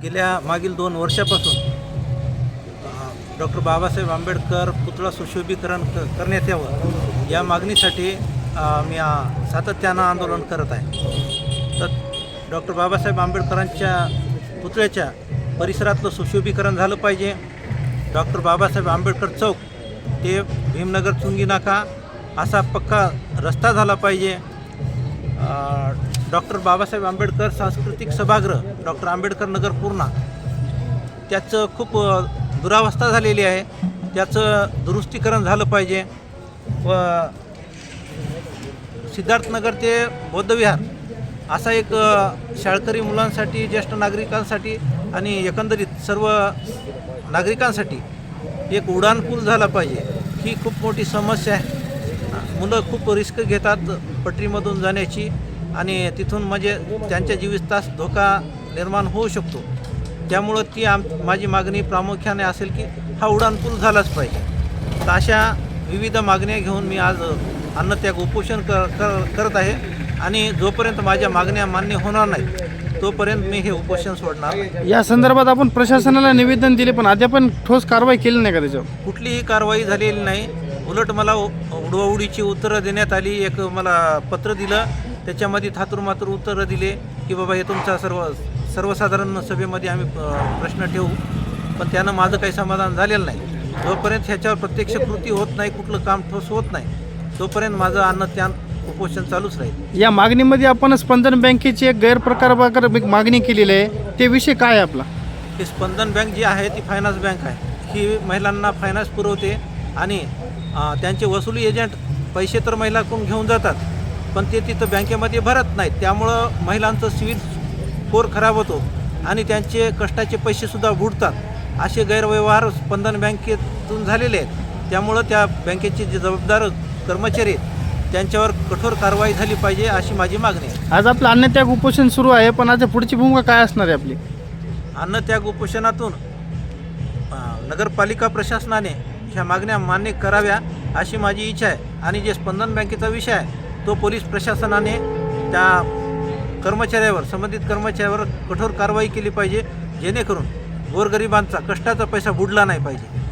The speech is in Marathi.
मागील 2 वर्षापासून डॉक्टर बाबासाहेब आंबेडकर पुतळा सुशोभीकरण करण्यात यावं या मागणीसाठी मी सातत्यानं आंदोलन करत आहे. तर डॉक्टर बाबासाहेब आंबेडकरांच्या पुतळ्याच्या परिसरातलं सुशोभीकरण झालं पाहिजे. डॉक्टर बाबासाहेब आंबेडकर चौक ते भीमनगर चुंगी नाका असा पक्का रस्ता झाला पाहिजे. डॉक्टर बाबासाहेब आंबेडकर सांस्कृतिक सभागृह डॉक्टर आंबेडकर नगर पूर्णा त्याचं खूप दुरावस्था झालेली आहे, त्याचं दुरुस्तीकरण झालं पाहिजे. व सिद्धार्थनगर ते बौद्धविहार असा एक शाळकरी मुलांसाठी, ज्येष्ठ नागरिकांसाठी आणि एकंदरीत सर्व नागरिकांसाठी एक उड्डाणपूल झाला पाहिजे. ही खूप मोठी समस्या आहे. मुलं खूप रिस्क घेतात पटरीमधून जाण्याची आणि तिथून म्हणजे त्यांच्या जीवितस धोका निर्माण होऊ शकतो. त्यामुळं माझी मागणी प्रामुख्याने असेल की हा उड्डाणपूल झालाच पाहिजे. तर अशा विविध मागण्या घेऊन मी आज अन्नत्याग उपोषण करत आहे आणि जोपर्यंत माझ्या मागण्या मान्य होणार नाहीत तोपर्यंत मी हे उपोषण सोडणार नाही. या संदर्भात आपण प्रशासनाला निवेदन दिले पण अद्याप ठोस कारवाई केली नाही का त्याच्यावर? कुठलीही कारवाई झालेली नाही. उलट मला उडवाउडीची उत्तरं देण्यात आली. एक मला पत्र दिलं, त्याच्यामध्ये थातूरमातूर उत्तरं दिले की बाबा हे तुमचा सर्वसाधारण सभेमध्ये आम्ही प्रश्न ठेवू, पण त्यानं माझं काही समाधान झालेलं नाही. जोपर्यंत ह्याच्यावर प्रत्यक्ष कृती होत नाही, कुठलं काम ठोस होत नाही, तोपर्यंत माझं अन्नत्याग उपोषण चालूच राहील. या मागणीमध्ये आपण स्पंदन बँकेची एक गैरप्रकार मागणी केलेली आहे, ते विषय काय आहे आपला? ही स्पंदन बँक जी आहे ती फायनान्स बँक आहे. ही महिलांना फायनान्स पुरवते आणि त्यांचे वसुली एजंट पैसे तर महिलाकडून घेऊन जातात, पण ते तिथं बँकेमध्ये भरत नाहीत. त्यामुळं महिलांचं सिविल स्कोर खराब होतो आणि त्यांचे कष्टाचे पैसेसुद्धा बुडतात. असे गैरव्यवहार स्पंदन बँकेतून झालेले आहेत. त्यामुळं त्या बँकेचे जे जबाबदार कर्मचारी आहेत त्यांच्यावर कठोर कारवाई झाली पाहिजे अशी माझी मागणी आहे. आज आपलं अन्नत्याग उपोषण सुरू आहे, पण आज पुढची भूमिका काय असणार आहे आपली? अन्नत्याग उपोषणातून नगरपालिका प्रशासनाने ह्या मागण्या मान्य कराव्या अशी माझी इच्छा आहे. आणि जे स्पंदन बँकेचा विषय आहे तो पोलीस प्रशासनाने त्या कर्मचाऱ्यावर, संबंधित कर्मचाऱ्यावर कठोर कारवाई केली पाहिजे, जेणेकरून गोरगरिबांचा कष्टाचा पैसा बुडला नाही पाहिजे.